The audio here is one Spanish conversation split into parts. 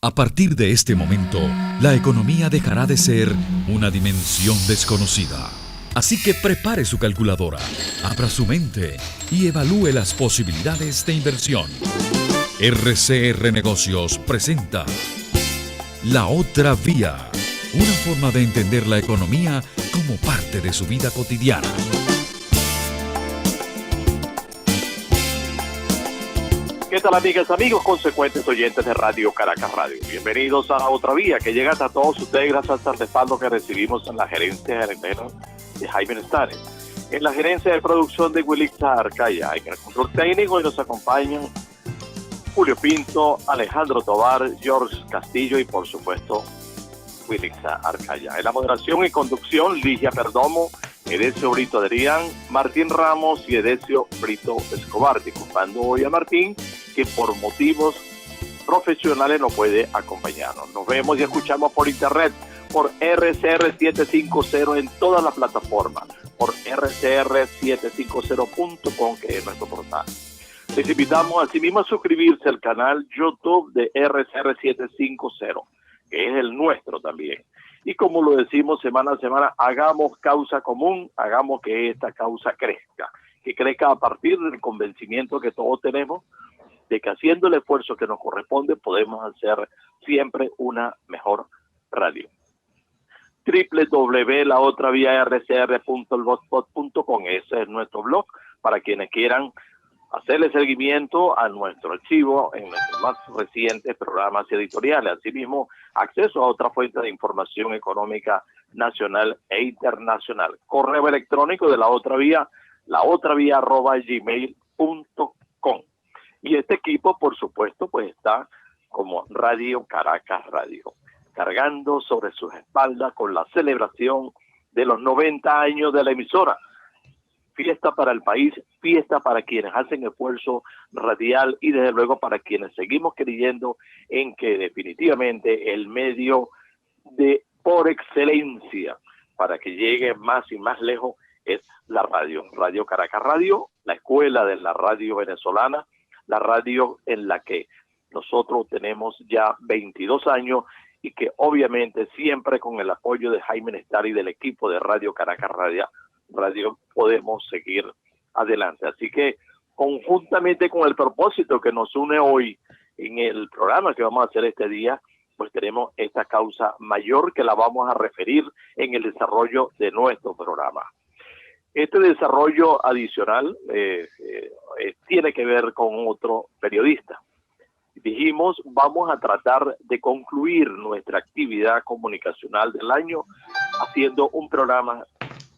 A partir de este momento, la economía dejará de ser una dimensión desconocida. Así que prepare su calculadora, abra su mente y evalúe las posibilidades de inversión. RCR Negocios presenta La Otra Vía, una forma de entender la economía como parte de su vida cotidiana. ¿Qué tal, amigas, amigos, consecuentes oyentes de Radio Caracas Radio? Bienvenidos a La Otra Vía, que llega hasta todos ustedes gracias al respaldo que recibimos en la gerencia gerentera de Jaime Estares, en la gerencia de producción de Wilixa Arcaya, en el control técnico, y nos acompañan Julio Pinto, Alejandro Tobar, George Castillo y, por supuesto, Wilixa Arcaya. En la moderación y conducción, Ligia Perdomo, Edesio Brito Adrián, Martín Ramos y Edesio Brito Escobar, disculpando hoy a Martín, que por motivos profesionales no puede acompañarnos. Nos vemos y escuchamos por internet, por RCR750 en todas las plataformas, por rcr750.com, que es nuestro portal. Les invitamos asimismo a suscribirse al canal YouTube de RCR750, que es el nuestro también. Y como lo decimos semana a semana, hagamos causa común, hagamos que esta causa crezca, que crezca a partir del convencimiento que todos tenemos de que haciendo el esfuerzo que nos corresponde podemos hacer siempre una mejor radio. www.laotraviarcr.blogspot.com, ese es nuestro blog para quienes quieran hacerle seguimiento a nuestro archivo en nuestros más recientes programas editoriales. Asimismo, acceso a otra fuente de información económica nacional e internacional. Correo electrónico de La Otra Vía, laotravia@gmail.com. Y este equipo, por supuesto, pues está como Radio Caracas Radio, cargando sobre sus espaldas con la celebración de los 90 años de la emisora. Fiesta para el país, fiesta para quienes hacen esfuerzo radial y desde luego para quienes seguimos creyendo en que definitivamente el medio de por excelencia para que llegue más y más lejos es la radio. Radio Caracas Radio, la escuela de la radio venezolana, la radio en la que nosotros tenemos ya 22 años y que obviamente siempre con el apoyo de Jaime Nestar y del equipo de Radio Caracas Radio podemos seguir adelante. Así que conjuntamente con el propósito que nos une hoy en el programa que vamos a hacer este día, pues tenemos esta causa mayor que la vamos a referir en el desarrollo de nuestro programa. Este desarrollo adicional tiene que ver con otro periodista. Dijimos, vamos a tratar de concluir nuestra actividad comunicacional del año haciendo un programa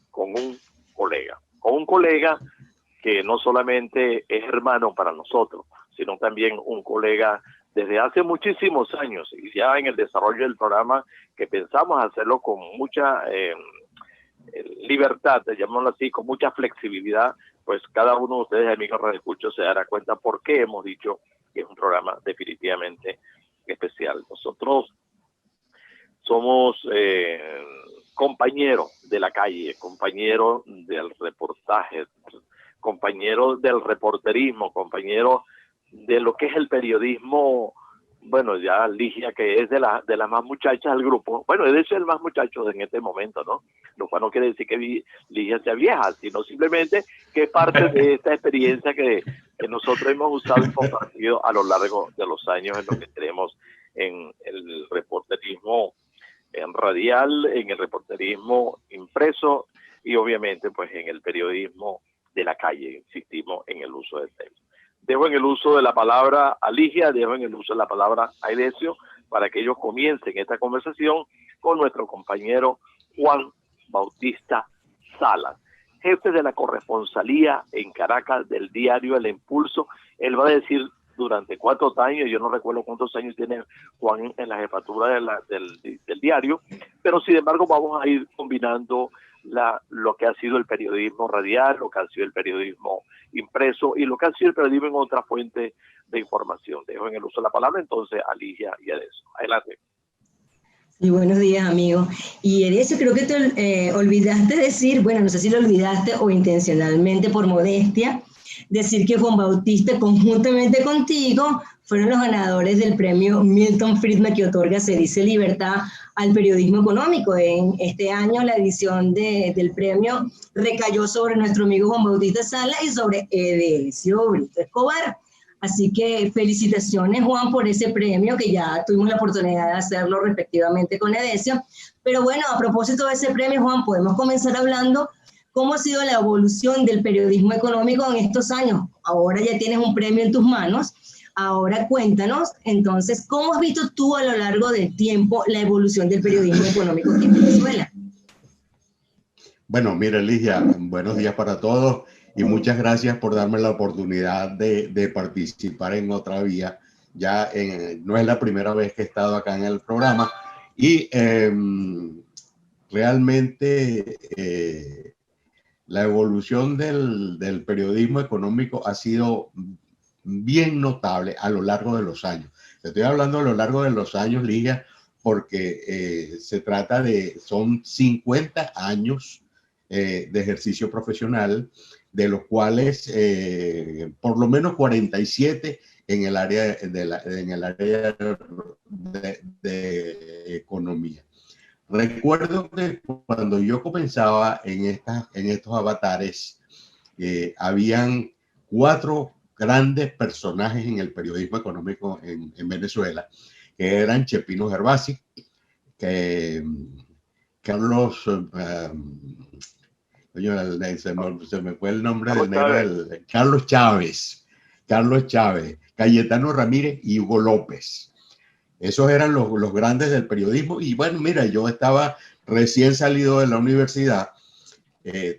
con un colega que no solamente es hermano para nosotros, sino también un colega desde hace muchísimos años, y ya en el desarrollo del programa que pensamos hacerlo con mucha libertad, llamémoslo así, con mucha flexibilidad, pues cada uno de ustedes, amigos radioescuchos, se dará cuenta por qué hemos dicho que es un programa definitivamente especial. Nosotros somos compañeros de la calle, compañeros del reportaje, compañeros del reporterismo, compañeros de lo que es el periodismo. Bueno, ya Ligia, que es de las más muchachas del grupo, bueno, es el más muchacho en este momento, ¿no? Lo cual no quiere decir que Ligia sea vieja, sino simplemente que es parte de esta experiencia que nosotros hemos usado y compartido a lo largo de los años en lo que tenemos en el reporterismo en radial, en el reporterismo impreso y obviamente pues en el periodismo de la calle. Insistimos en el uso del texto. Dejo en el uso de la palabra a Ligia, dejo en el uso de la palabra a Edesio para que ellos comiencen esta conversación con nuestro compañero Juan Bautista Salas, jefe de la corresponsalía en Caracas del diario El Impulso. Él va a decir durante 4 años, yo no recuerdo cuántos años tiene Juan en la jefatura del diario, pero sin embargo vamos a ir combinando lo que ha sido el periodismo radial, lo que ha sido el periodismo impreso y lo que ha sido el periodismo en otra fuente de información. Dejo en el uso de la palabra entonces a Ligia y a eso. Adelante. Sí, buenos días, amigo. Y Edesio, creo que te olvidaste decir, bueno, no sé si lo olvidaste o intencionalmente por modestia, decir que Juan Bautista, conjuntamente contigo, fueron los ganadores del premio Milton Friedman que otorga Se Dice Libertad al periodismo económico. En este año la edición del premio recayó sobre nuestro amigo Juan Bautista Sala y sobre Edesio Brito Escobar. Así que felicitaciones, Juan, por ese premio, que ya tuvimos la oportunidad de hacerlo respectivamente con Edesio. Pero bueno, a propósito de ese premio, Juan, podemos comenzar hablando cómo ha sido la evolución del periodismo económico en estos años. Ahora ya tienes un premio en tus manos. Ahora cuéntanos, entonces, ¿cómo has visto tú a lo largo del tiempo la evolución del periodismo económico aquí en Venezuela? Bueno, mira, Ligia, buenos días para todos y muchas gracias por darme la oportunidad de participar en otra vía. Ya no es la primera vez que he estado acá en el programa y realmente la evolución del periodismo económico ha sido bien notable a lo largo de los años. Te estoy hablando a lo largo de los años, Ligia, porque se trata son 50 años de ejercicio profesional, de los cuales por lo menos 47 en el área de economía. Recuerdo que cuando yo comenzaba en estos avatares, habían 4 grandes personajes en el periodismo económico en Venezuela, que eran Chepino Gervasi, Carlos, se me fue el nombre del negro, Carlos Chávez, Cayetano Ramírez y Hugo López. Esos eran los grandes del periodismo. Y bueno, mira, yo estaba recién salido de la universidad.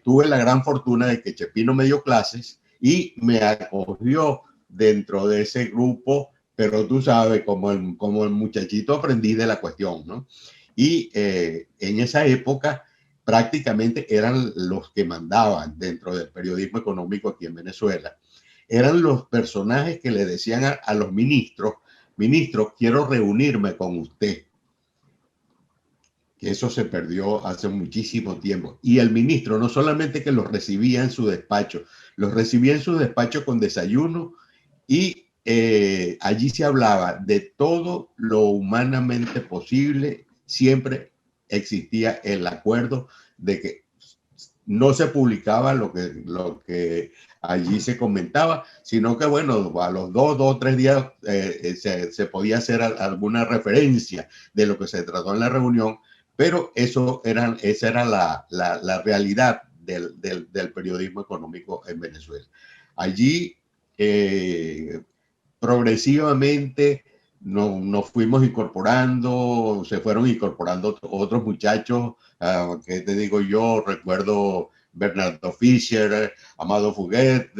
Tuve la gran fortuna de que Chepino me dio clases y me acogió dentro de ese grupo, pero tú sabes, como el muchachito aprendí de la cuestión, ¿no? Y en esa época prácticamente eran los que mandaban dentro del periodismo económico aquí en Venezuela. Eran los personajes que le decían a los ministros: ministro, quiero reunirme con usted. Que eso se perdió hace muchísimo tiempo. Y el ministro no solamente que los recibía en su despacho, los recibía en su despacho con desayuno y allí se hablaba de todo lo humanamente posible. Siempre existía el acuerdo de que no se publicaba lo que allí se comentaba, sino que bueno, a los 2 o 3 días se podía hacer alguna referencia de lo que se trató en la reunión, pero esa era la realidad del periodismo económico en Venezuela. Allí progresivamente nos fuimos incorporando, se fueron incorporando otros muchachos, que te digo yo, recuerdo Bernardo Fischer, Amado Fuguet,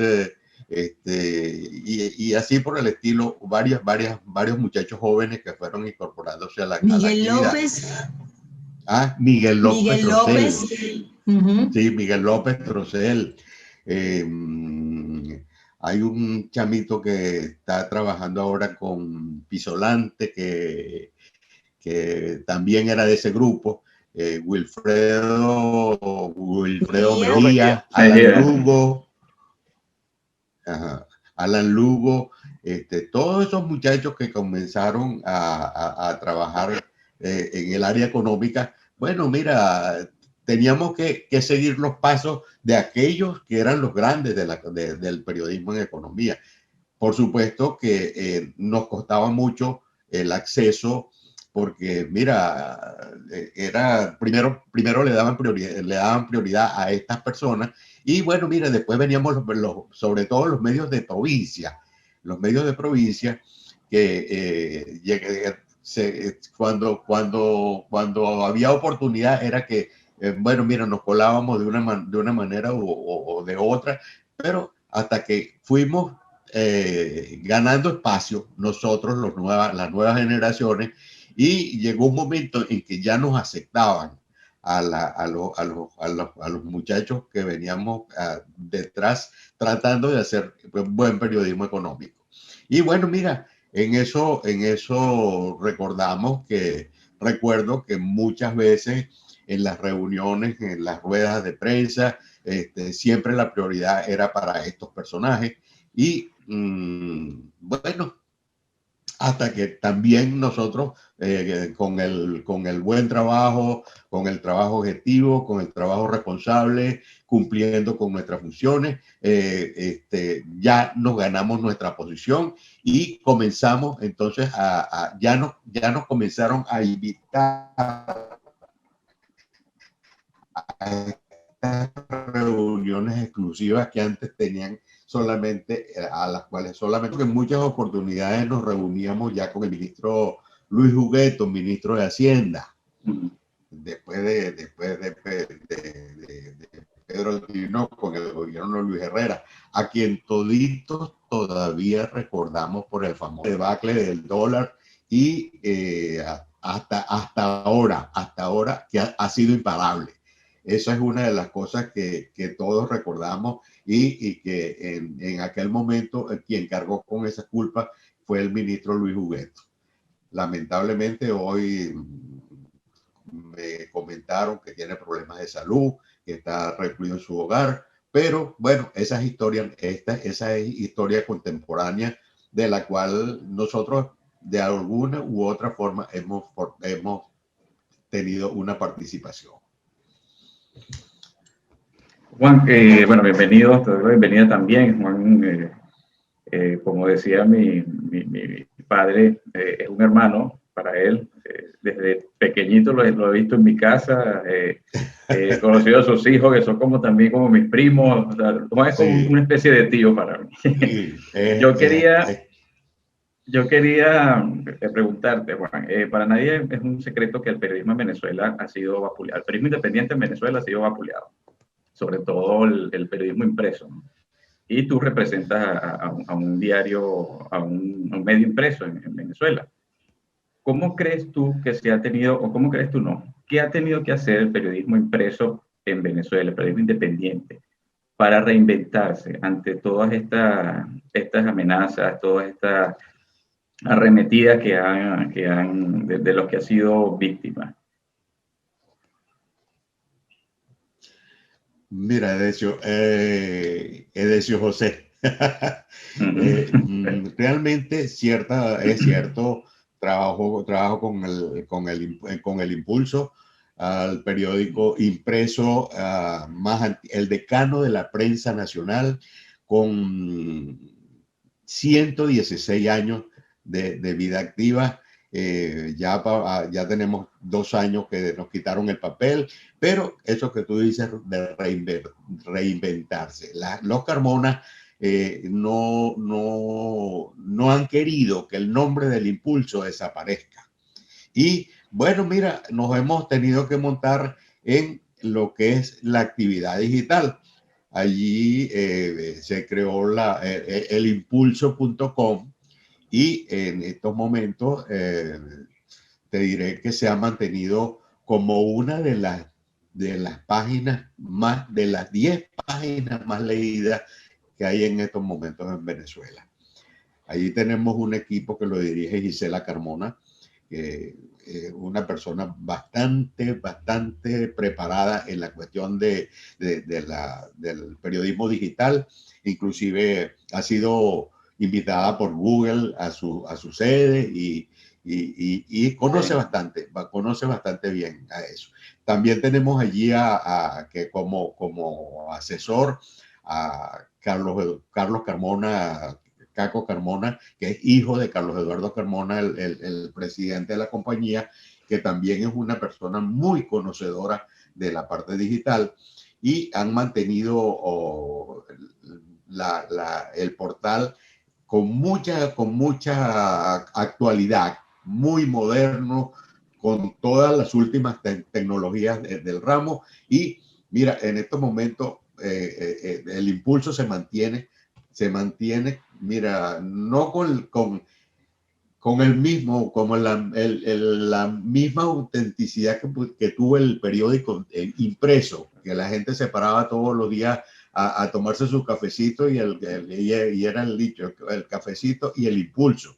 y así por el estilo, varios muchachos jóvenes que fueron incorporándose a la actividad. López. Miguel López Trocel. Uh-huh. Sí, Miguel López Trocel. Hay un chamito que está trabajando ahora con Pisolante, que también era de ese grupo. Wilfredo Mejía, Alan Lugo, todos esos muchachos que comenzaron a trabajar en el área económica. Bueno, mira, teníamos que seguir los pasos de aquellos que eran los grandes del periodismo en economía. Por supuesto que nos costaba mucho el acceso, porque mira, primero le daban prioridad a estas personas, y bueno, mira, después veníamos sobre todo los medios de provincia, que cuando había oportunidad era que bueno, mira, nos colábamos de una manera o de otra, pero hasta que fuimos ganando espacio nosotros, las nuevas generaciones, y llegó un momento en que ya nos aceptaban a los muchachos que veníamos detrás tratando de hacer buen periodismo económico. Y bueno, mira, en eso recuerdo que muchas veces en las reuniones, en las ruedas de prensa, siempre la prioridad era para estos personajes. Y bueno, hasta que también nosotros con el buen trabajo, con el trabajo objetivo, con el trabajo responsable, cumpliendo con nuestras funciones, ya nos ganamos nuestra posición y comenzamos entonces ya nos comenzaron a invitar a estas reuniones exclusivas que antes tenían solamente, a las cuales solamente en muchas oportunidades nos reuníamos ya con el ministro Luis Hugueto, ministro de Hacienda, después de Pedro Altino, con el gobierno de Luis Herrera, a quien toditos todavía recordamos por el famoso debacle del dólar y hasta ahora que ha sido imparable. Esa es una de las cosas que todos recordamos y que en aquel momento quien cargó con esa culpa fue el ministro Luis Hugueto. Lamentablemente hoy me comentaron que tiene problemas de salud, que está recluido en su hogar, pero bueno, esa es historia contemporánea de la cual nosotros de alguna u otra forma hemos tenido una participación. Juan, bueno, bienvenido, te doy la bienvenida también, Juan. Como decía mi padre, es un hermano para él. Desde pequeñito lo he visto en mi casa, he conocido a sus hijos, que son también como mis primos. O sea, es como una especie de tío para mí. Sí, yo quería preguntarte, Juan, para nadie es un secreto que el periodismo en Venezuela ha sido vapuleado. El periodismo independiente en Venezuela ha sido vapuleado, sobre todo el periodismo impreso, ¿no? Y tú representas a un diario, a un medio impreso en Venezuela. ¿Cómo crees tú que se ha tenido, o cómo crees tú no, qué ha tenido que hacer el periodismo impreso en Venezuela, el periodismo independiente, para reinventarse ante todas estas amenazas, todas estas arremetidas que han de los que ha sido víctima? Mira, Edesio José, realmente es cierto, trabajo con el Impulso, al periódico impreso, el decano de la prensa nacional, con 116 años de vida activa. Ya tenemos 2 años que nos quitaron el papel, pero eso que tú dices de reinventarse. Los Carmona no han querido que el nombre del Impulso desaparezca. Y bueno, mira, nos hemos tenido que montar en lo que es la actividad digital. Allí se creó el impulso.com. Y en estos momentos te diré que se ha mantenido como una de las páginas más, de las 10 páginas más leídas que hay en estos momentos en Venezuela. Allí tenemos un equipo que lo dirige Gisela Carmona, una persona bastante preparada en la cuestión del periodismo digital. Inclusive ha sido invitada por Google a su sede y conoce bastante bien a eso. También tenemos allí que como asesor a Carlos Carmona, Caco Carmona, que es hijo de Carlos Eduardo Carmona, el presidente de la compañía, que también es una persona muy conocedora de la parte digital, y han mantenido el portal con mucha actualidad, muy moderno, con todas las últimas tecnologías del ramo. Y mira, en estos momentos el Impulso se mantiene, mira, no con el mismo, como la misma autenticidad que tuvo el periódico impreso, que la gente se paraba todos los días a tomarse su cafecito y era el dicho, el cafecito y el Impulso.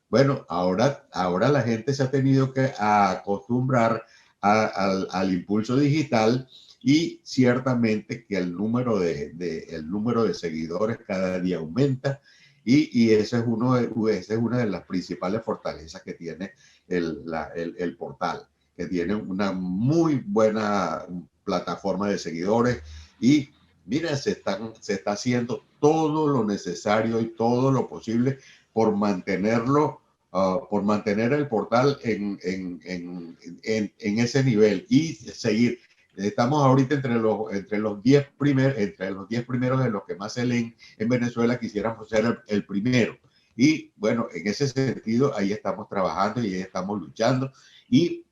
Bueno, ahora la gente se ha tenido que acostumbrar al Impulso digital, y ciertamente que el número de seguidores cada día aumenta, Y ese es esa es una de las principales fortalezas que tiene el portal, que tiene una muy buena plataforma de seguidores y mira, se está haciendo todo lo necesario y todo lo posible por mantenerlo, por mantener el portal en ese nivel y seguir. Estamos ahorita entre los 10 primeros de los que más se leen en Venezuela. Quisiéramos ser el primero. Y bueno, en ese sentido, ahí estamos trabajando y ahí estamos luchando. Y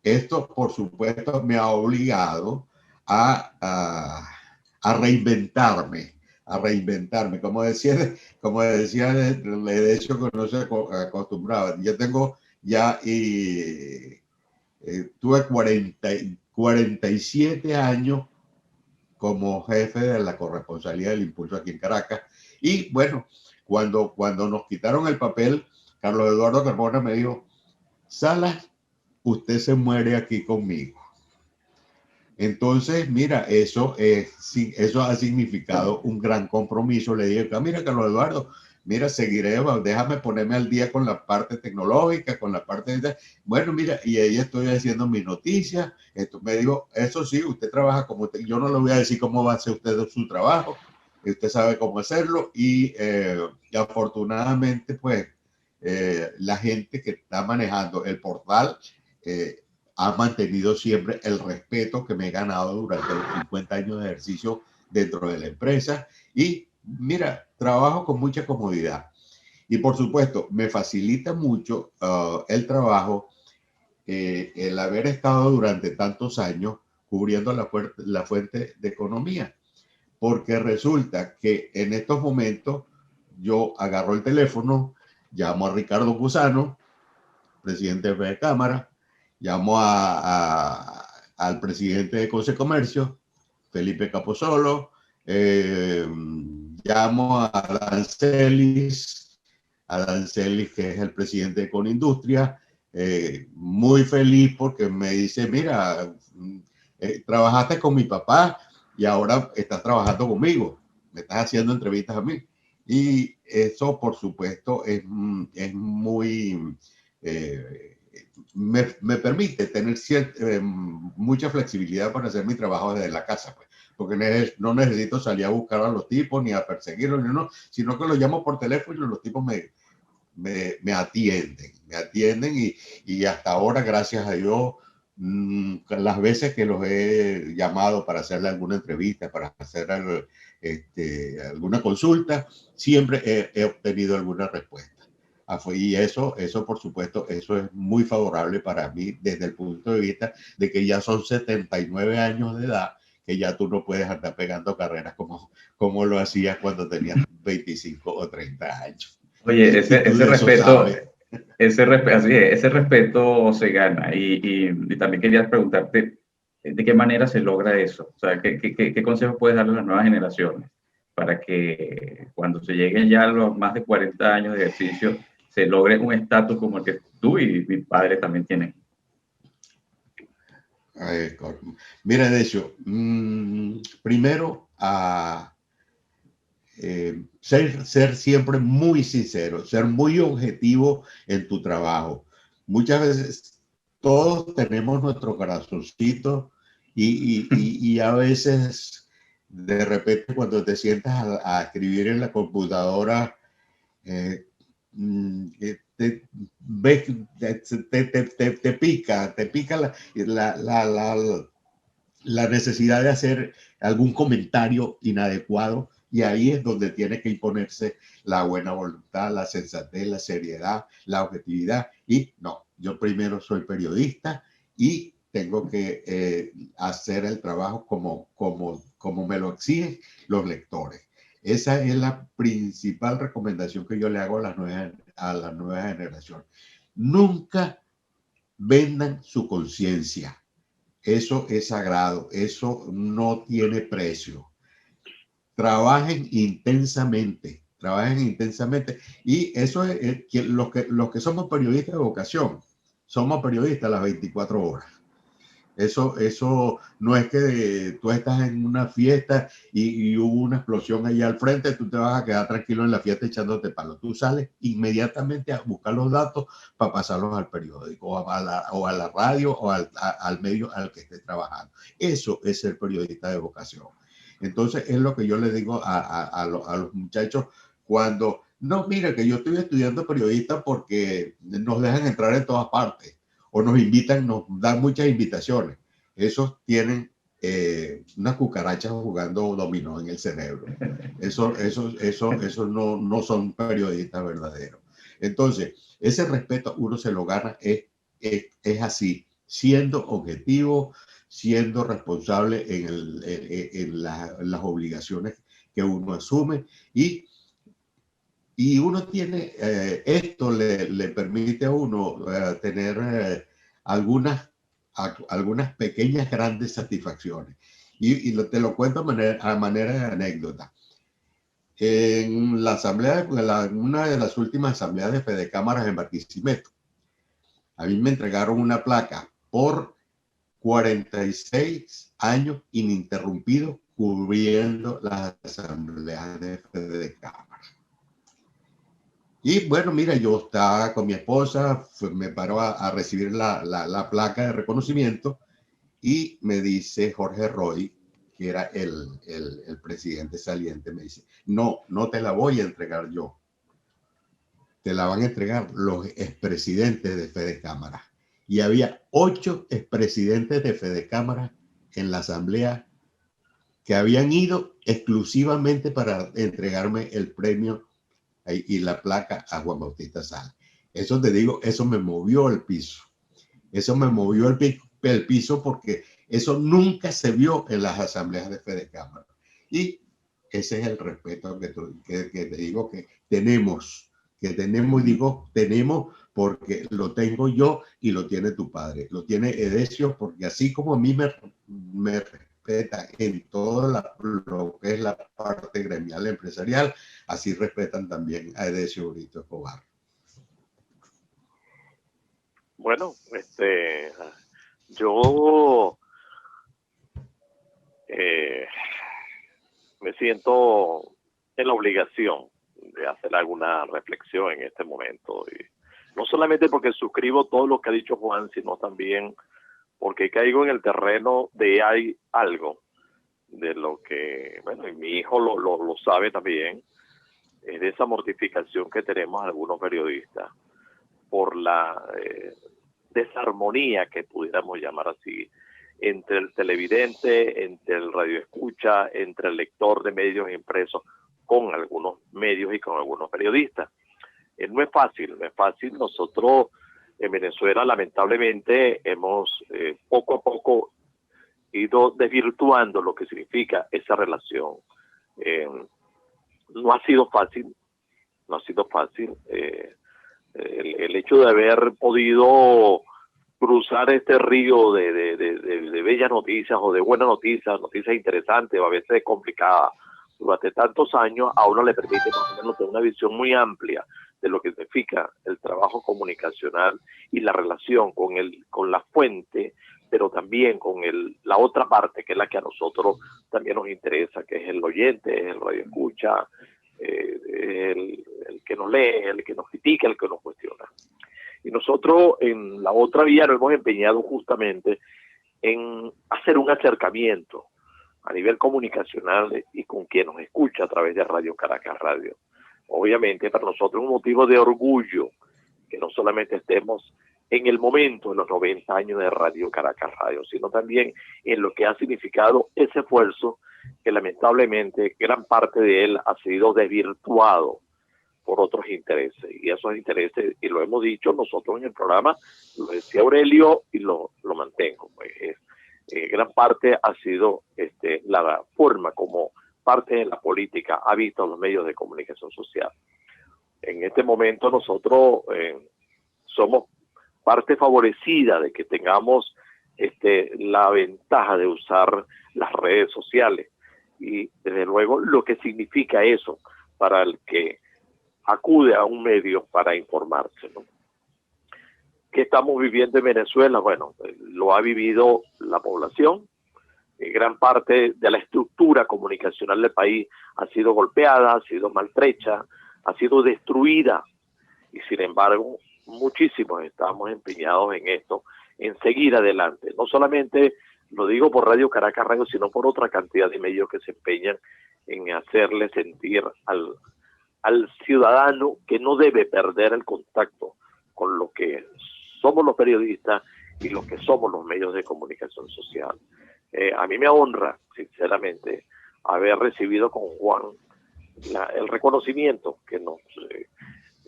esto, por supuesto, me ha obligado a reinventarme, como decía, de hecho, que no se acostumbraba. Yo tengo ya, tuve 47 años como jefe de la corresponsalía del Impulso aquí en Caracas. Y bueno, cuando nos quitaron el papel, Carlos Eduardo Carmona me dijo, Salas, usted se muere aquí conmigo. Entonces, mira, eso ha significado un gran compromiso. Le dije, mira, Carlos Eduardo, mira, seguiré, déjame ponerme al día con la parte tecnológica, con la parte de... Bueno, mira, y ahí estoy haciendo mis noticias. Esto me dijo, eso sí, usted trabaja como usted. Yo no le voy a decir cómo va a hacer usted su trabajo. Usted sabe cómo hacerlo. Y afortunadamente, pues, la gente que está manejando el portal ha mantenido siempre el respeto que me he ganado durante los 50 años de ejercicio dentro de la empresa. Y mira, trabajo con mucha comodidad. Y por supuesto, me facilita mucho el trabajo, el haber estado durante tantos años cubriendo la fuente de economía. Porque resulta que en estos momentos yo agarro el teléfono, llamo a Ricardo Cusano, presidente de Cámara, llamo al presidente de Concecomercio, Felipe Capozolo, llamo a Dancelis, que es el presidente de Conindustria, muy feliz porque me dice, mira, trabajaste con mi papá y ahora estás trabajando conmigo, me estás haciendo entrevistas a mí. Y eso, por supuesto, es muy... me permite tener mucha flexibilidad para hacer mi trabajo desde la casa, pues, porque no necesito salir a buscar a los tipos ni a perseguirlos, sino que los llamo por teléfono y los tipos me atienden y hasta ahora, gracias a Dios, las veces que los he llamado para hacerle alguna entrevista, para hacer alguna consulta, siempre he obtenido alguna respuesta. Y eso, por supuesto, eso es muy favorable para mí desde el punto de vista de que ya son 79 años de edad, que ya tú no puedes andar pegando carreras como lo hacías cuando tenías 25 o 30 años. Oye, ese respeto se gana. Y también quería preguntarte, ¿de qué manera se logra eso? O sea, ¿qué consejos puedes darle a las nuevas generaciones para que cuando se lleguen ya a los más de 40 años de ejercicio se logre un estatus como el que tú y mi padre también tienen? Mira, de hecho, primero ser siempre muy sincero, ser muy objetivo en tu trabajo. Muchas veces todos tenemos nuestro corazoncito y a veces de repente cuando te sientas a escribir en la computadora, te pica la necesidad de hacer algún comentario inadecuado, y ahí es donde tiene que imponerse la buena voluntad, la sensatez, la seriedad, la objetividad. Y no, yo primero soy periodista y tengo que hacer el trabajo como me lo exigen los lectores. Esa es la principal recomendación que yo le hago a la nueva generación. Nunca vendan su conciencia. Eso es sagrado. Eso no tiene precio. Trabajen intensamente. Y eso es los que somos periodistas de vocación. Somos periodistas las 24 horas. Eso no es que tú estás en una fiesta y hubo una explosión allá al frente, tú te vas a quedar tranquilo en la fiesta echándote palo. Tú sales inmediatamente a buscar los datos para pasarlos al periódico o a la radio o al medio al que estés trabajando. Eso es ser periodista de vocación. Entonces es lo que yo le digo a los muchachos cuando, no, mira que yo estoy estudiando periodista porque nos dejan entrar en todas partes. O nos invitan, nos dan muchas invitaciones. Esos tienen unas cucarachas jugando dominó en el cerebro. Eso no son periodistas verdaderos. Entonces, ese respeto uno se lo gana es así, siendo objetivo, siendo responsable en las obligaciones que uno asume y uno tiene, esto le permite a uno tener algunas pequeñas, grandes satisfacciones. Y te lo cuento a manera de anécdota. En la asamblea, una de las últimas asambleas de Fedecámaras en Barquisimeto, a mí me entregaron una placa por 46 años ininterrumpidos cubriendo las asambleas de Fedecámaras. Y bueno, mira, yo estaba con mi esposa, me paró a recibir la placa de reconocimiento y me dice Jorge Roy, que era el presidente saliente, me dice, no te la voy a entregar yo, te la van a entregar los expresidentes de Fedecámaras. Y había 8 expresidentes de Fedecámaras en la asamblea que habían ido exclusivamente para entregarme el premio y la placa a Juan Bautista Sala. Eso te digo, eso me movió el piso. Eso me movió el piso porque eso nunca se vio en las asambleas de Fedecámaras. Y ese es el respeto que te digo que tenemos, y digo tenemos porque lo tengo yo y lo tiene tu padre, lo tiene Edesio, porque así como a mí me respeta en todo lo que es la parte gremial empresarial, así respetan también a Edesio Brito Escobar. Bueno, yo me siento en la obligación de hacer alguna reflexión en este momento. Y no solamente porque suscribo todo lo que ha dicho Juan, sino también porque caigo en el terreno de hay algo de lo que, bueno, y mi hijo lo sabe también, es de esa mortificación que tenemos algunos periodistas por la desarmonía, que pudiéramos llamar así, entre el televidente, entre el radioescucha, entre el lector de medios impresos, con algunos medios y con algunos periodistas. No es fácil. Nosotros en Venezuela lamentablemente hemos poco a poco ido desvirtuando lo que significa esa relación. No ha sido fácil. El hecho de haber podido cruzar este río de bellas noticias o de buenas noticias interesantes o a veces complicadas durante tantos años, a uno le permite más o menos tener una visión muy amplia de lo que significa el trabajo comunicacional y la relación con la fuente, pero también con la otra parte, que es la que a nosotros también nos interesa, que es el oyente, es el radioescucha, el que nos lee, el que nos critica, el que nos cuestiona. Y nosotros en la otra vía nos hemos empeñado justamente en hacer un acercamiento a nivel comunicacional y con quien nos escucha a través de Radio Caracas Radio. Obviamente para nosotros es un motivo de orgullo que no solamente estemos en el momento de los 90 años de Radio Caracas Radio, sino también en lo que ha significado ese esfuerzo que lamentablemente gran parte de él ha sido desvirtuado por otros intereses. Y esos intereses, y lo hemos dicho nosotros en el programa, lo decía Aurelio y lo mantengo, pues gran parte ha sido la forma como parte de la política ha visto los medios de comunicación social. En este momento nosotros somos parte favorecida de que tengamos la ventaja de usar las redes sociales y desde luego lo que significa eso para el que acude a un medio para informarse, ¿no? ¿Qué estamos viviendo en Venezuela? Bueno, lo ha vivido la población. Gran parte de la estructura comunicacional del país ha sido golpeada, ha sido maltrecha, ha sido destruida. Y sin embargo, muchísimos estamos empeñados en esto, en seguir adelante. No solamente lo digo por Radio Caracas Radio, sino por otra cantidad de medios que se empeñan en hacerle sentir al ciudadano que no debe perder el contacto con lo que somos los periodistas y lo que somos los medios de comunicación social. A mí me honra, sinceramente, haber recibido con Juan el reconocimiento que nos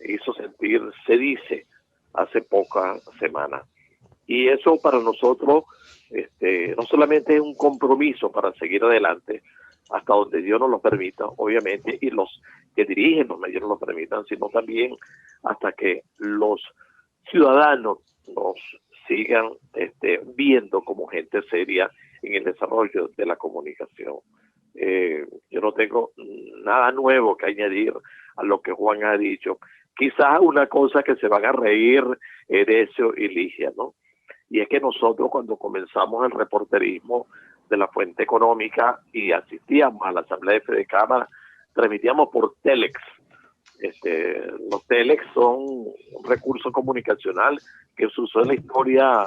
hizo sentir, se dice, hace pocas semanas. Y eso para nosotros no solamente es un compromiso para seguir adelante hasta donde Dios nos lo permita, obviamente, y los que dirigen los medios nos lo permitan, sino también hasta que los ciudadanos nos sigan viendo como gente seria en el desarrollo de la comunicación. Yo no tengo nada nuevo que añadir a lo que Juan ha dicho. Quizás una cosa que se van a reír Edesio y Ligia, ¿no? Y es que nosotros cuando comenzamos el reporterismo de la Fuente Económica y asistíamos a la Asamblea de Fede Cámara, transmitíamos por Telex. Los Telex son un recurso comunicacional que se usó en la historia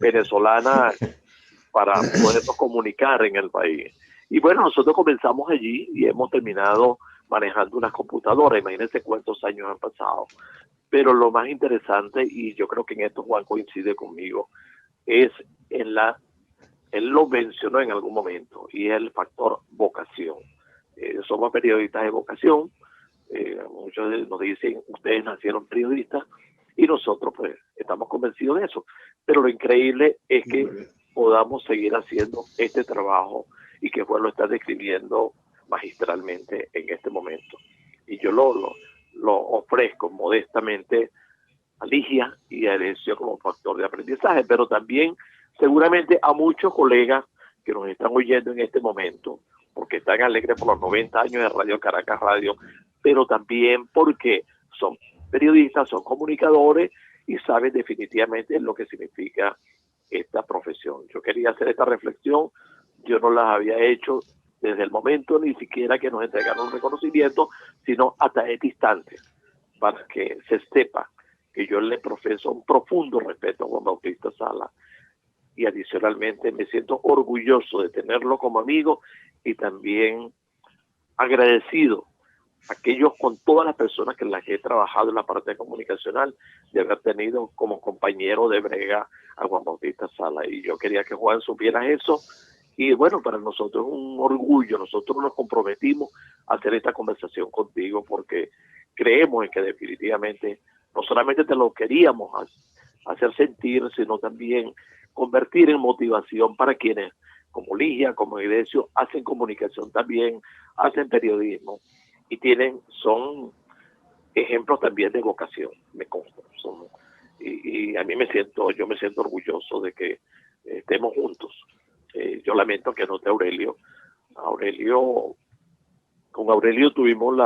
venezolana para podernos comunicar en el país. Y bueno, nosotros comenzamos allí y hemos terminado manejando unas computadoras. Imagínense cuántos años han pasado. Pero lo más interesante, y yo creo que en esto Juan coincide conmigo, es él lo mencionó en algún momento, y es el factor vocación. Somos periodistas de vocación. Muchos nos dicen, ustedes nacieron periodistas, y nosotros pues estamos convencidos de eso. Pero lo increíble es que podamos seguir haciendo este trabajo y que Juan lo está describiendo magistralmente en este momento. Y yo lo ofrezco modestamente a Ligia y a Edesio como factor de aprendizaje, pero también seguramente a muchos colegas que nos están oyendo en este momento, porque están alegres por los 90 años de Radio Caracas Radio, pero también porque son periodistas, son comunicadores y saben definitivamente lo que significa esta profesión. Yo quería hacer esta reflexión, yo no las había hecho desde el momento ni siquiera que nos entregaron un reconocimiento, sino hasta este instante, para que se sepa que yo le profeso un profundo respeto a Juan Bautista Sala, y adicionalmente me siento orgulloso de tenerlo como amigo y también agradecido aquellos con todas las personas con las que he trabajado en la parte comunicacional, de haber tenido como compañero de brega a Juan Bautista Sala. Y yo quería que Juan supiera eso. Y bueno, para nosotros es un orgullo. Nosotros nos comprometimos a hacer esta conversación contigo porque creemos en que definitivamente no solamente te lo queríamos hacer sentir, sino también convertir en motivación para quienes, como Ligia, como Edesio, hacen comunicación también, hacen periodismo y son ejemplos también de vocación, me consta. Y a mí yo me siento orgulloso de que estemos juntos. Yo lamento que no esté Aurelio. Con Aurelio tuvimos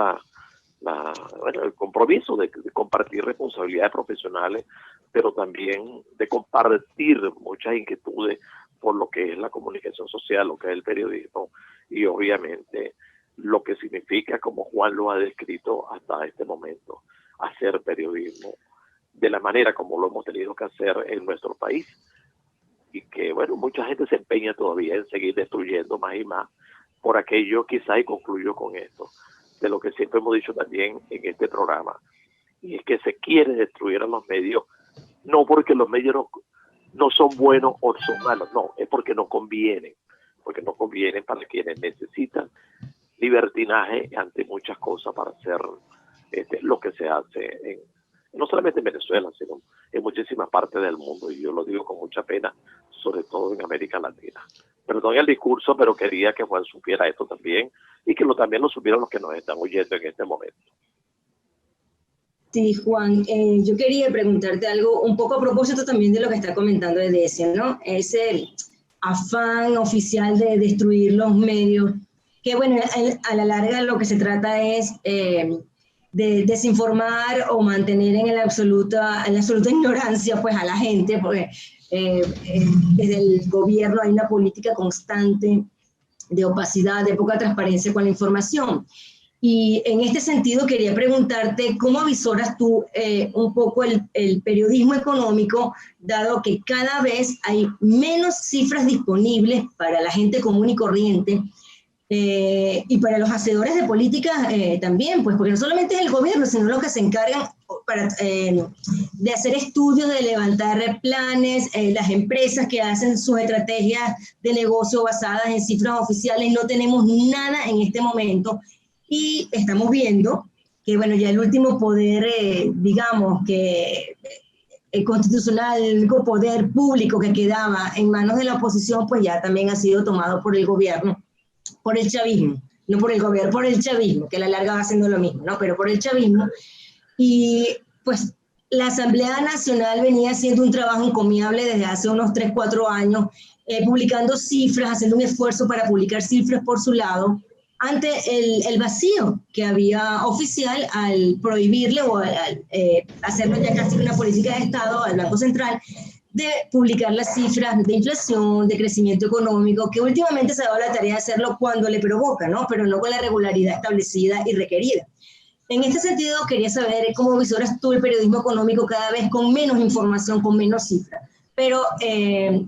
el compromiso de compartir responsabilidades profesionales, pero también de compartir muchas inquietudes por lo que es la comunicación social, lo que es el periodismo y obviamente lo que significa, como Juan lo ha descrito hasta este momento, hacer periodismo de la manera como lo hemos tenido que hacer en nuestro país. Y que, bueno, mucha gente se empeña todavía en seguir destruyendo más y más por aquello, quizá, y concluyo con esto, de lo que siempre hemos dicho también en este programa, y es que se quiere destruir a los medios, no porque los medios no son buenos o son malos, no, es porque no convienen para quienes necesitan libertinaje ante muchas cosas para hacer lo que se hace no solamente en Venezuela, sino en muchísimas partes del mundo, y yo lo digo con mucha pena, sobre todo en América Latina. Perdón el discurso, pero quería que Juan supiera esto también, y que también lo supieran los que nos están oyendo en este momento. Sí, Juan, yo quería preguntarte algo un poco a propósito también de lo que está comentando Edesio, ¿no? Ese afán oficial de destruir los medios, que bueno, a la larga lo que se trata es de desinformar o mantener en la absoluta ignorancia pues a la gente, porque desde el gobierno hay una política constante de opacidad, de poca transparencia con la información. Y en este sentido quería preguntarte, ¿cómo avisoras tú un poco el periodismo económico, dado que cada vez hay menos cifras disponibles para la gente común y corriente, y para los hacedores de política también, pues porque no solamente es el gobierno, sino los que se encargan de hacer estudios, de levantar planes, las empresas que hacen sus estrategias de negocio basadas en cifras oficiales? No tenemos nada en este momento y estamos viendo que, bueno, ya el último poder, digamos, que constitucional, el único poder público que quedaba en manos de la oposición, pues ya también ha sido tomado por el gobierno, por el chavismo, no por el gobierno, por el chavismo, que a la larga va haciendo lo mismo, ¿no? Pero por el chavismo. Y pues la Asamblea Nacional venía haciendo un trabajo encomiable desde hace unos 3, 4 años, publicando cifras, haciendo un esfuerzo para publicar cifras por su lado, ante el vacío que había oficial al prohibirle o al hacerlo ya casi una política de Estado al Banco Central, de publicar las cifras de inflación, de crecimiento económico, que últimamente se ha dado la tarea de hacerlo cuando le provoca, ¿no? Pero no con la regularidad establecida y requerida. En este sentido, quería saber cómo visoras tú el periodismo económico cada vez con menos información, con menos cifras. Pero,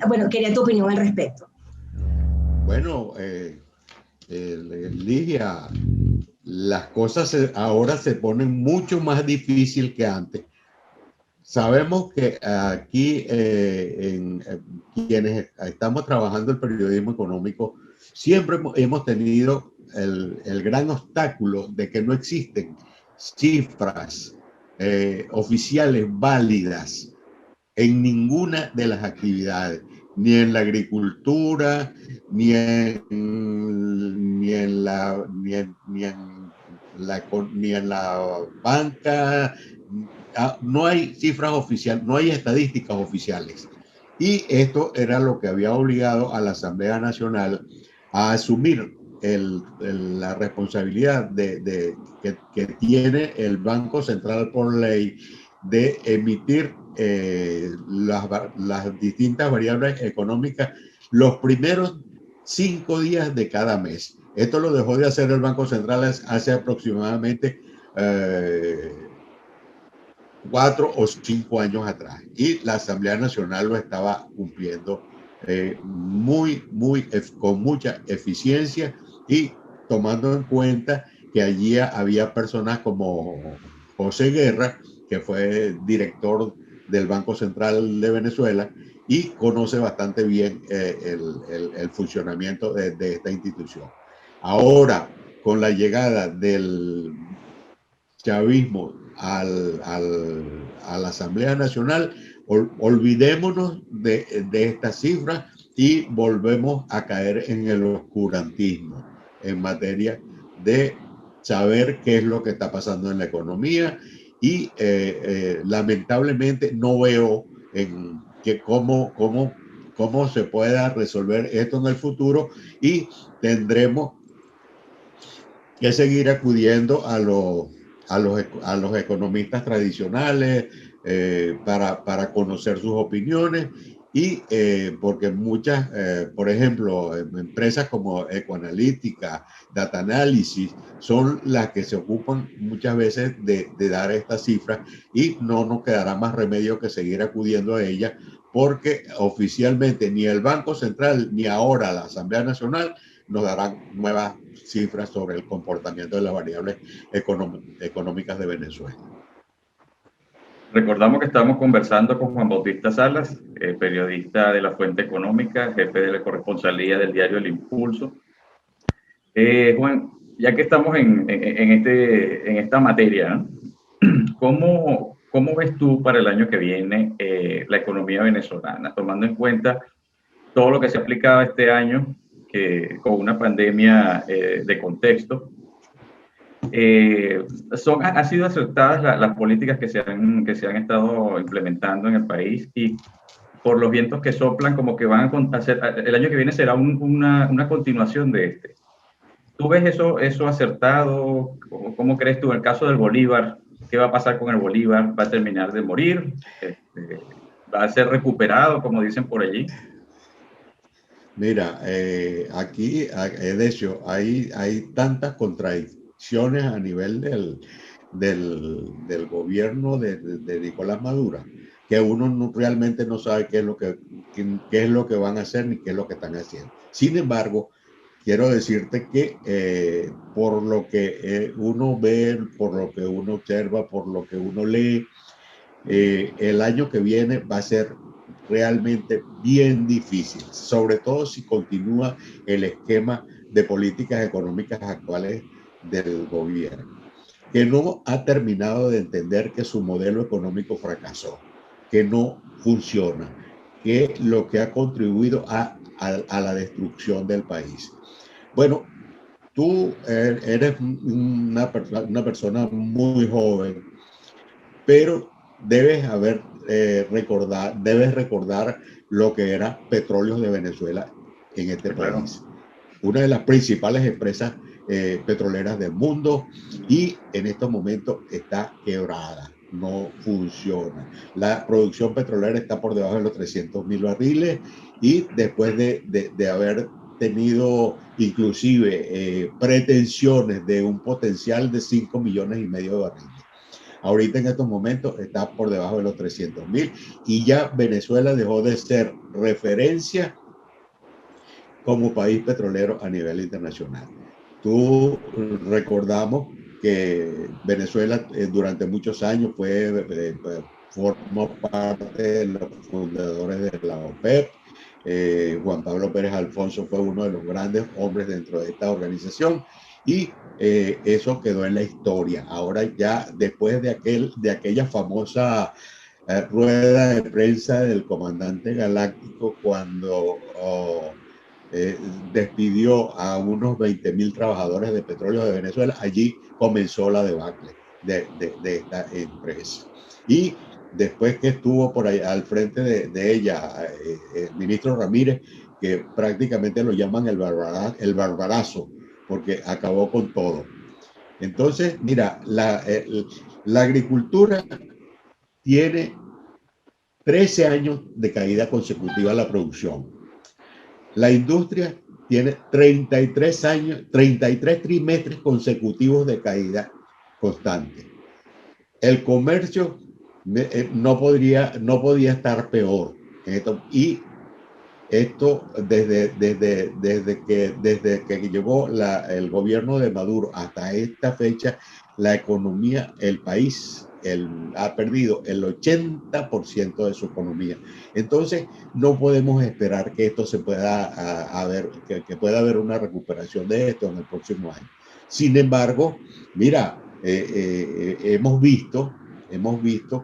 bueno, quería tu opinión al respecto. Bueno, Ligia, las cosas ahora se ponen mucho más difícil que antes. Sabemos que aquí, quienes estamos trabajando el periodismo económico, siempre hemos tenido el gran obstáculo de que no existen cifras oficiales válidas en ninguna de las actividades, ni en la agricultura, ni en la banca. No hay cifras oficiales, no hay estadísticas oficiales. Y esto era lo que había obligado a la Asamblea Nacional a asumir la responsabilidad que tiene el Banco Central por ley de emitir las distintas variables económicas los primeros 5 días de cada mes. Esto lo dejó de hacer el Banco Central hace aproximadamente 4 o 5 años atrás, y la Asamblea Nacional lo estaba cumpliendo con mucha eficiencia, y tomando en cuenta que allí había personas como José Guerra, que fue director del Banco Central de Venezuela y conoce bastante bien el funcionamiento de esta institución. Ahora, con la llegada del chavismo a la Asamblea Nacional, olvidémonos de estas cifras y volvemos a caer en el oscurantismo en materia de saber qué es lo que está pasando en la economía, y lamentablemente no veo cómo se pueda resolver esto en el futuro, y tendremos que seguir acudiendo a los economistas tradicionales para conocer sus opiniones, y porque muchas, por ejemplo, empresas como Ecoanalítica, Data Analysis, son las que se ocupan muchas veces de dar estas cifras, y no nos quedará más remedio que seguir acudiendo a ellas, porque oficialmente ni el Banco Central ni ahora la Asamblea Nacional nos darán nuevas cifras sobre el comportamiento de las variables económicas de Venezuela. Recordamos que estamos conversando con Juan Bautista Salas, periodista de La Fuente Económica, jefe de la corresponsalía del diario El Impulso. Juan, ya que estamos en esta materia, ¿cómo ves tú para el año que viene la economía venezolana, tomando en cuenta todo lo que se ha aplicado este año, con una pandemia de contexto? ¿Han sido acertadas las políticas que se han estado implementando en el país? Y por los vientos que soplan, como que van a hacer, el año que viene será una continuación de este. ¿Tú ves eso acertado? ¿Cómo crees tú en el caso del Bolívar? ¿Qué va a pasar con el Bolívar? ¿Va a terminar de morir? ¿Va a ser recuperado, como dicen por allí? Mira, aquí, de hecho, hay tantas contradicciones a nivel del gobierno de Nicolás Maduro, que uno realmente no sabe qué es lo que van a hacer ni qué es lo que están haciendo. Sin embargo, quiero decirte que por lo que uno ve, por lo que uno observa, por lo que uno lee, el año que viene va a ser realmente bien difícil, sobre todo si continúa el esquema de políticas económicas actuales del gobierno, que no ha terminado de entender que su modelo económico fracasó, que no funciona, que lo que ha contribuido a la destrucción del país. Bueno, tú eres una persona muy joven, pero debes recordar lo que era Petróleos de Venezuela en este Claro. país. Una de las principales empresas petroleras del mundo, y en estos momentos está quebrada, no funciona. La producción petrolera está por debajo de los 300.000 barriles, y después de haber tenido inclusive pretensiones de un potencial de 5,5 millones de barriles. Ahorita en estos momentos está por debajo de los 300.000, y ya Venezuela dejó de ser referencia como país petrolero a nivel internacional. Tú recordamos que Venezuela durante muchos años formó parte de los fundadores de la OPEP. Juan Pablo Pérez Alfonso fue uno de los grandes hombres dentro de esta organización, y eso quedó en la historia. Ahora ya después de aquella famosa rueda de prensa del comandante Galáctico cuando despidió a unos 20,000 trabajadores de petróleo de Venezuela, allí comenzó la debacle de esta empresa. Y después que estuvo por ahí al frente de ella el ministro Ramírez, que prácticamente lo llaman el barbarazo, porque acabó con todo. Entonces, mira, la agricultura tiene 13 años de caída consecutiva en la producción. La industria tiene 33 años, 33 trimestres consecutivos de caída constante. El comercio no podía estar peor. Y esto desde que llegó el gobierno de Maduro hasta esta fecha, la economía, el país ha perdido el 80% de su economía. Entonces, no podemos esperar que esto se pueda que pueda haber una recuperación de esto en el próximo año. Sin embargo, mira, hemos visto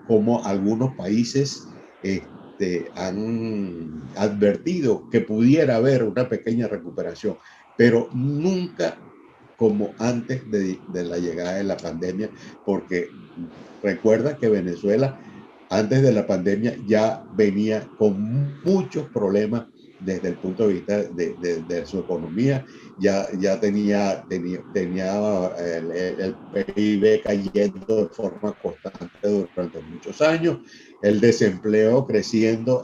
cómo algunos países han advertido que pudiera haber una pequeña recuperación, pero nunca como antes de la llegada de la pandemia, porque recuerda que Venezuela antes de la pandemia ya venía con muchos problemas desde el punto de vista de su economía. Ya tenía el PIB cayendo de forma constante durante muchos años, el desempleo creciendo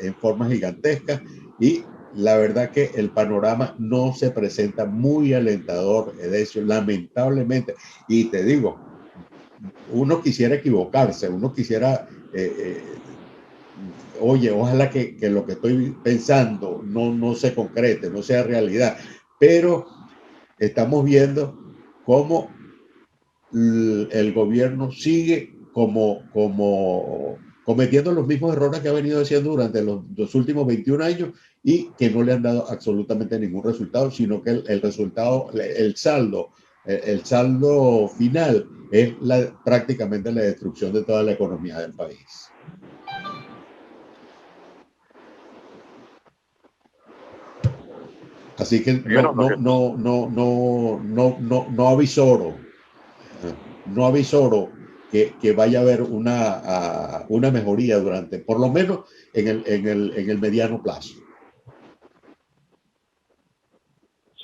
en forma gigantesca, y la verdad que el panorama no se presenta muy alentador, Edesio, lamentablemente. Y te digo, uno quisiera equivocarse, uno quisiera, oye, ojalá que lo que estoy pensando no se concrete, no sea realidad, pero estamos viendo cómo el gobierno sigue como cometiendo los mismos errores que ha venido haciendo durante los últimos 21 años, y que no le han dado absolutamente ningún resultado, sino que el saldo final es prácticamente la destrucción de toda la economía del país. Así que no avisoro que vaya a haber una mejoría por lo menos en el mediano plazo.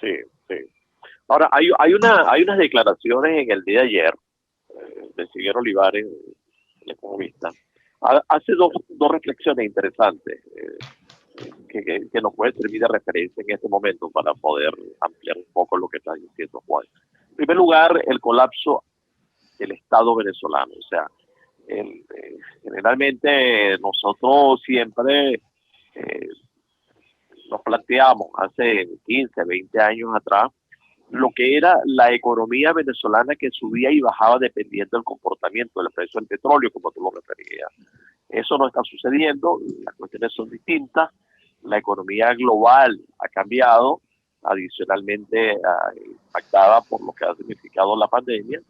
Sí, Ahora, hay unas declaraciones en el día de ayer del señor Olivares, el economista. Hace dos reflexiones interesantes que nos pueden servir de referencia en este momento para poder ampliar un poco lo que está diciendo Juan. En primer lugar, el colapso del Estado venezolano. O sea, generalmente nosotros siempre nos planteamos hace 15, 20 años atrás lo que era la economía venezolana que subía y bajaba dependiendo del comportamiento del precio del petróleo, como tú lo referías. Eso no está sucediendo, las cuestiones son distintas, la economía global ha cambiado, adicionalmente impactada por lo que ha significado la pandemia,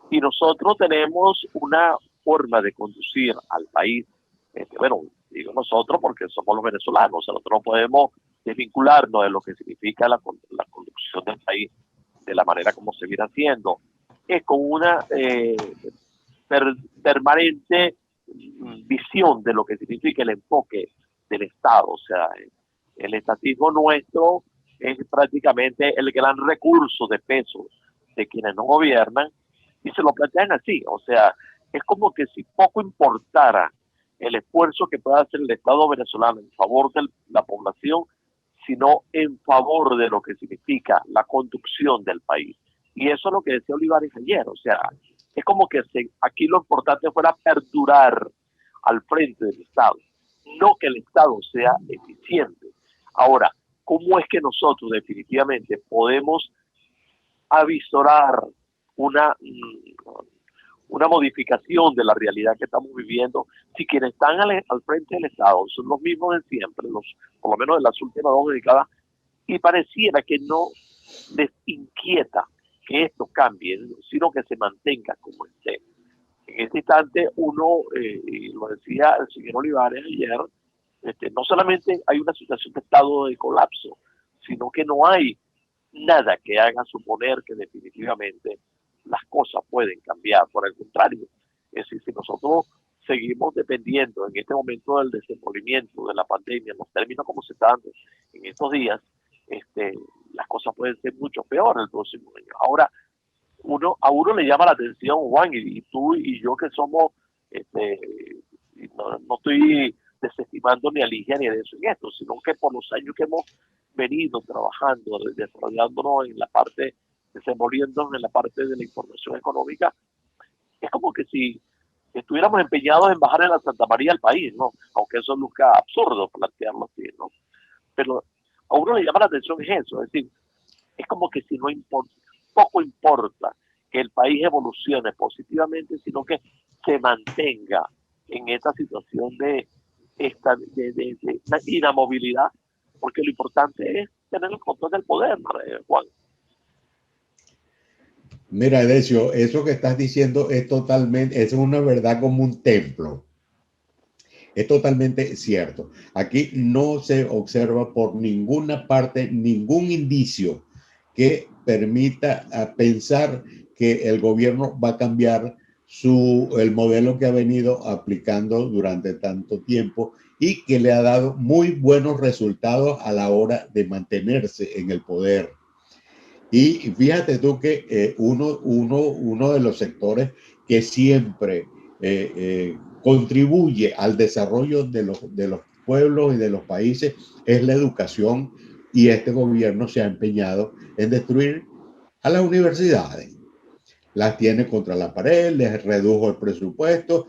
y nosotros tenemos una forma de conducir al país, bueno, digo nosotros porque somos los venezolanos, o sea, nosotros no podemos desvincularnos de lo que significa la conducción del país de la manera como se viene haciendo, es con una permanente visión de lo que significa el enfoque del Estado. O sea, el estatismo nuestro es prácticamente el gran recurso de peso de quienes no gobiernan, y se lo plantean así. O sea, es como que si poco importara el esfuerzo que pueda hacer el Estado venezolano en favor de la población, sino en favor de lo que significa la conducción del país. Y eso es lo que decía Olivares ayer. O sea, es como que aquí lo importante fuera perdurar al frente del Estado, no que el Estado sea eficiente. Ahora, ¿cómo es que nosotros definitivamente podemos avisorar una modificación de la realidad que estamos viviendo si quienes están al frente del Estado son los mismos de siempre, por lo menos de las últimas 2 décadas, y pareciera que no les inquieta que esto cambie, sino que se mantenga como esté? En este instante uno, y lo decía el señor Olivares ayer, no solamente hay una situación de estado de colapso, sino que no hay nada que haga suponer que definitivamente las cosas pueden cambiar. Por el contrario, es decir, si nosotros seguimos dependiendo en este momento del desenvolvimiento de la pandemia, en los términos como se están dando en estos días, las cosas pueden ser mucho peor el próximo año. Ahora, a uno le llama la atención, Juan, y tú y yo que somos, no estoy desestimando ni a Ligia ni de eso en esto, sino que por los años que hemos venido trabajando, desarrollándonos en la parte, desenvolviéndonos en la parte de la información económica, es como que si estuviéramos empeñados en bajar en la Santa María al país, ¿no? Aunque eso luzca absurdo plantearlo así, ¿no? Pero a uno le llama la atención es eso, es decir, es como que si poco importa que el país evolucione positivamente, sino que se mantenga en esta situación de inamovilidad, porque lo importante es tener el control del poder, Juan. Mira, Edesio, eso que estás diciendo es una verdad como un templo. Es totalmente cierto. Aquí no se observa por ninguna parte ningún indicio que permita pensar que el gobierno va a cambiar el modelo que ha venido aplicando durante tanto tiempo y que le ha dado muy buenos resultados a la hora de mantenerse en el poder. Y fíjate tú que uno de los sectores que siempre contribuye al desarrollo de los pueblos y de los países es la educación, y este gobierno se ha empeñado en destruir a las universidades. Las tiene contra la pared, les redujo el presupuesto,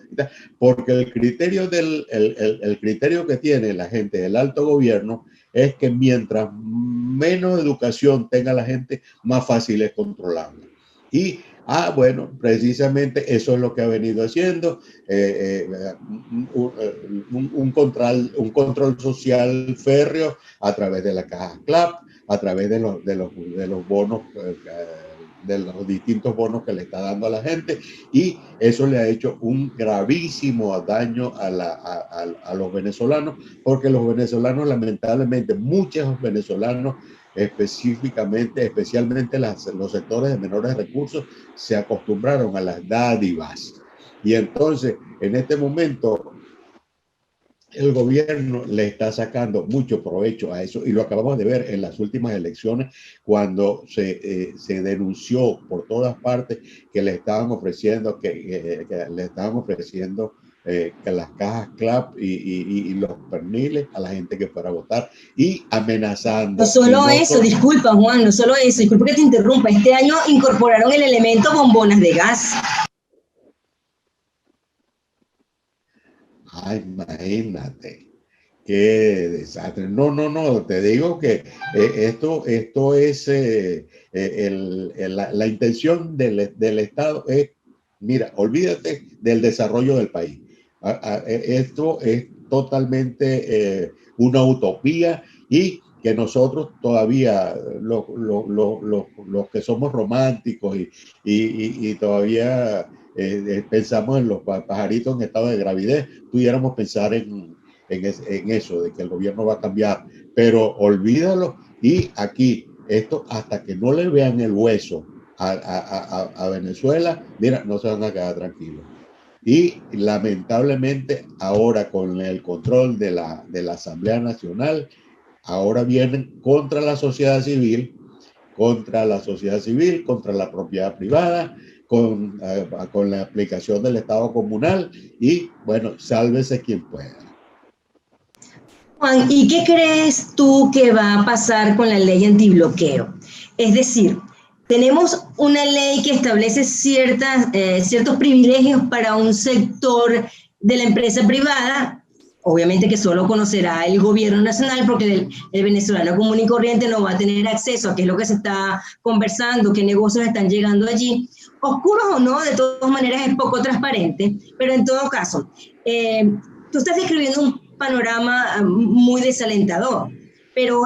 porque el criterio que tiene la gente del alto gobierno es que mientras menos educación tenga la gente, más fácil es controlarla. Y, bueno, precisamente eso es lo que ha venido haciendo, un control social férreo a través de la caja CLAP, a través de los bonos, de los distintos bonos que le está dando a la gente, y eso le ha hecho un gravísimo daño a los venezolanos, porque los venezolanos, lamentablemente, muchos venezolanos, especialmente los sectores de menores recursos, se acostumbraron a las dádivas. Y entonces, en este momento, el gobierno le está sacando mucho provecho a eso y lo acabamos de ver en las últimas elecciones cuando se denunció por todas partes que le estaban ofreciendo que las cajas CLAP y los perniles a la gente que fuera a votar y amenazando. No solo no eso, disculpa Juan, no solo eso, disculpa que te interrumpa, este año incorporaron el elemento bombonas de gas. Ay, imagínate, qué desastre. No, te digo que esto es, la intención del Estado es, mira, olvídate del desarrollo del país. Esto es totalmente una utopía y que nosotros todavía, los que somos románticos y todavía pensamos en los pajaritos en estado de gravidez, pudiéramos pensar en eso, de que el gobierno va a cambiar, pero olvídalo y aquí, esto hasta que no le vean el hueso a Venezuela, mira, no se van a quedar tranquilos. Y lamentablemente ahora con el control de la Asamblea Nacional, ahora vienen contra la sociedad civil, contra la propiedad privada, con la aplicación del Estado comunal y bueno, sálvese quien pueda. Juan, ¿y qué crees tú que va a pasar con la ley antibloqueo? Es decir, tenemos una ley que establece ciertos privilegios para un sector de la empresa privada, obviamente que solo conocerá el gobierno nacional porque el venezolano común y corriente no va a tener acceso a qué es lo que se está conversando, qué negocios están llegando allí. Oscuros o no, de todas maneras es poco transparente, pero en todo caso, tú estás describiendo un panorama muy desalentador. Pero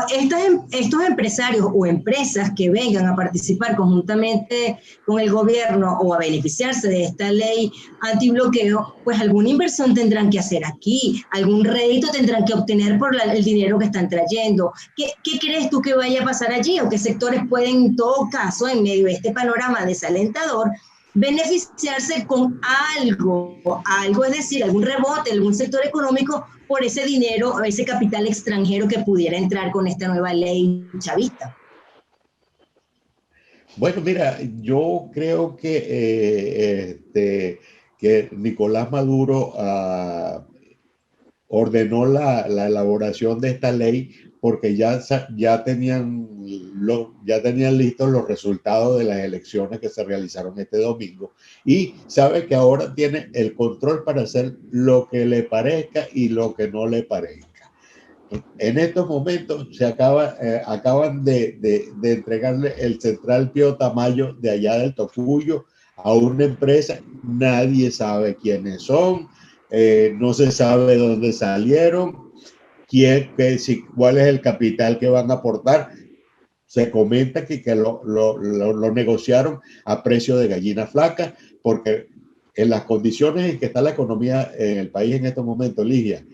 estos empresarios o empresas que vengan a participar conjuntamente con el gobierno o a beneficiarse de esta ley antibloqueo, pues alguna inversión tendrán que hacer aquí, algún rédito tendrán que obtener por el dinero que están trayendo. ¿Qué crees tú que vaya a pasar allí? ¿O qué sectores pueden, en todo caso, en medio de este panorama desalentador, beneficiarse con algo, es decir, algún rebote, algún sector económico por ese dinero, ese capital extranjero que pudiera entrar con esta nueva ley chavista? Bueno, mira, yo creo que Nicolás Maduro ordenó la elaboración de esta ley porque ya tenían listos los resultados de las elecciones que se realizaron este domingo y sabe que ahora tiene el control para hacer lo que le parezca y lo que no le parezca. En estos momentos acaban de entregarle el Central Pío Tamayo de allá del Tocuyo a una empresa, nadie sabe quiénes son, no se sabe dónde salieron, cuál es el capital que van a aportar. Se comenta que lo negociaron a precio de gallina flaca, porque en las condiciones en que está la economía en el país en estos momentos, Ligia,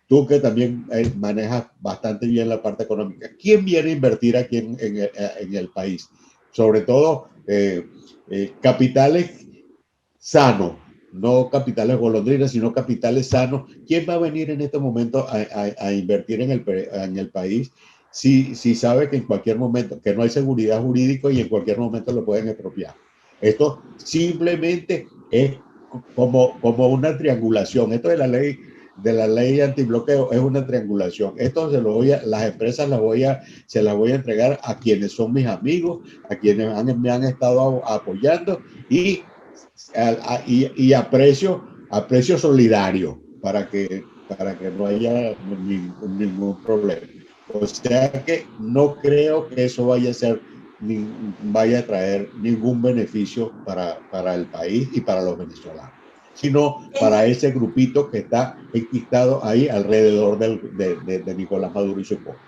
tú que también manejas bastante bien la parte económica, ¿quién viene a invertir aquí en el país? Sobre todo capitales sanos, no capitales golondrinas, sino capitales sanos. ¿Quién va a venir en este momento a invertir en el país si sabe que en cualquier momento, que no hay seguridad jurídica y en cualquier momento lo pueden expropiar? Esto simplemente es como una triangulación. Esto de la ley antibloqueo es una triangulación. Esto las empresas se las voy a entregar a quienes son mis amigos, a quienes me han estado apoyando y a precio solidario para que no haya ningún problema. O sea que no creo que eso vaya a traer ningún beneficio para el país y para los venezolanos, sino para ese grupito que está enquistado ahí alrededor de Nicolás Maduro y su pueblo.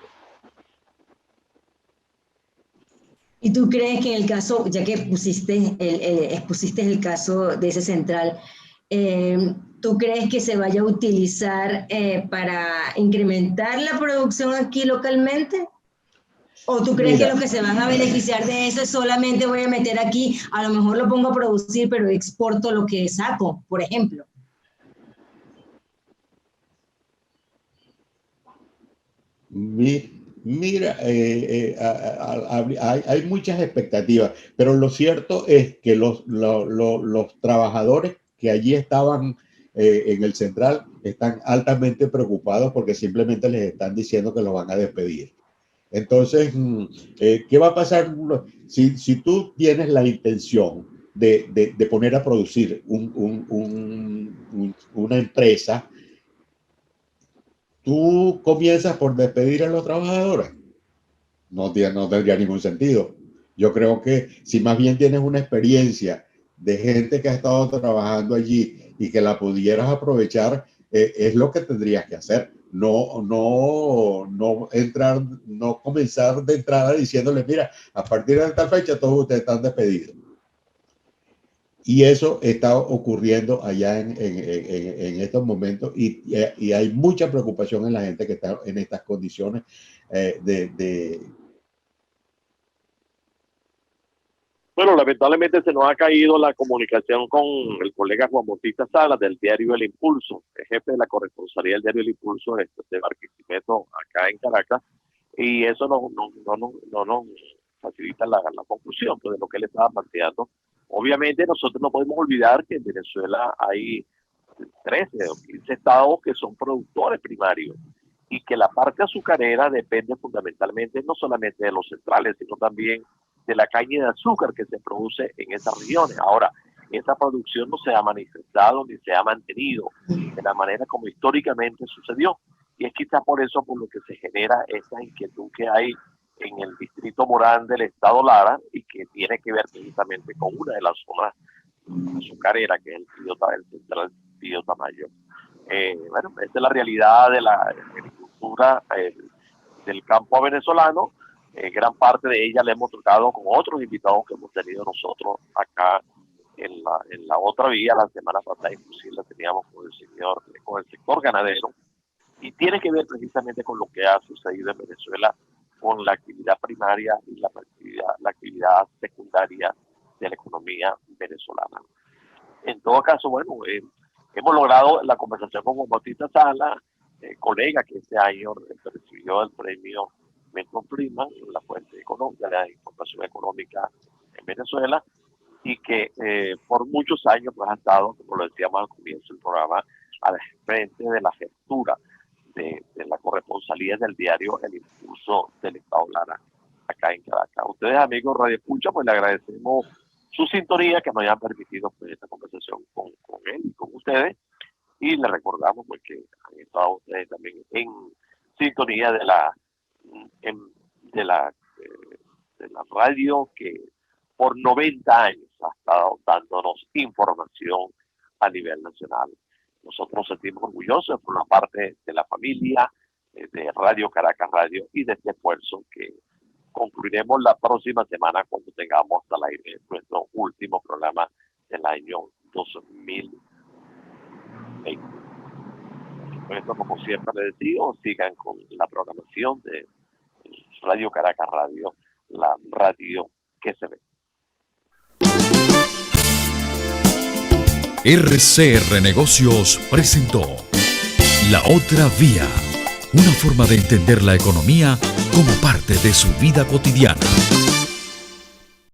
¿Y tú crees que en el caso, ya que expusiste el caso de ese central, tú crees que se vaya a utilizar para incrementar la producción aquí localmente? ¿O tú crees que los que se van a beneficiar de eso es solamente voy a meter aquí, a lo mejor lo pongo a producir, pero exporto lo que saco, por ejemplo? Mira, hay muchas expectativas, pero lo cierto es que los trabajadores que allí estaban en el central están altamente preocupados porque simplemente les están diciendo que los van a despedir. Entonces, ¿qué va a pasar si tú tienes la intención de poner a producir una empresa? ¿Tú comienzas por despedir a los trabajadores? No tendría ningún sentido. Yo creo que si más bien tienes una experiencia de gente que ha estado trabajando allí y que la pudieras aprovechar, es lo que tendrías que hacer. No comenzar de entrada diciéndole, mira, a partir de tal fecha todos ustedes están despedidos. Y eso está ocurriendo allá en estos momentos y hay mucha preocupación en la gente que está en estas condiciones Bueno, lamentablemente se nos ha caído la comunicación con el colega Juan Bautista Salas del diario El Impulso, el jefe de la corresponsalía del diario El Impulso de Barquisimeto acá en Caracas, y eso no nos facilita la conclusión pues, de lo que él estaba planteando. Obviamente nosotros no podemos olvidar que en Venezuela hay 13 o 15 estados que son productores primarios y que la parte azucarera depende fundamentalmente no solamente de los centrales, sino también de la caña de azúcar que se produce en esas regiones. Ahora, esa producción no se ha manifestado ni se ha mantenido de la manera como históricamente sucedió. Y es quizás por eso por lo que se genera esa inquietud que hay en el distrito Morán del estado Lara y que tiene que ver precisamente con una de las zonas azucareras que es el central Pío Tamayo. Bueno, esa es la realidad de la agricultura del campo venezolano. Gran parte de ella la hemos tocado con otros invitados que hemos tenido nosotros acá en la otra vía. La semana pasada inclusive la teníamos con el sector ganadero y tiene que ver precisamente con lo que ha sucedido en Venezuela con la actividad primaria y la actividad secundaria de la economía venezolana. En todo caso, bueno, hemos logrado la conversación con Juan Bautista Salas, colega que este año recibió el premio Milton Friedman, la fuente económica, la información económica en Venezuela, y que por muchos años pues, ha estado, como lo decíamos al comienzo del programa, al frente de la gestura de la corresponsalía del diario El Impulso del Estado Lara, acá en Caracas. Ustedes, amigos Radio Escucha, pues le agradecemos su sintonía, que nos hayan permitido pues, esta conversación con él y con ustedes, y le recordamos pues, que han estado ustedes también en sintonía de la radio que por 90 años ha estado dándonos información a nivel nacional. Nosotros nos sentimos orgullosos por la parte de la familia de Radio Caracas Radio y de este esfuerzo que concluiremos la próxima semana cuando tengamos al aire nuestro último programa del año 2020. Esto, como siempre les digo, sigan con la programación de Radio Caracas Radio, la radio que se ve. RCR Negocios presentó La Otra Vía, una forma de entender la economía como parte de su vida cotidiana.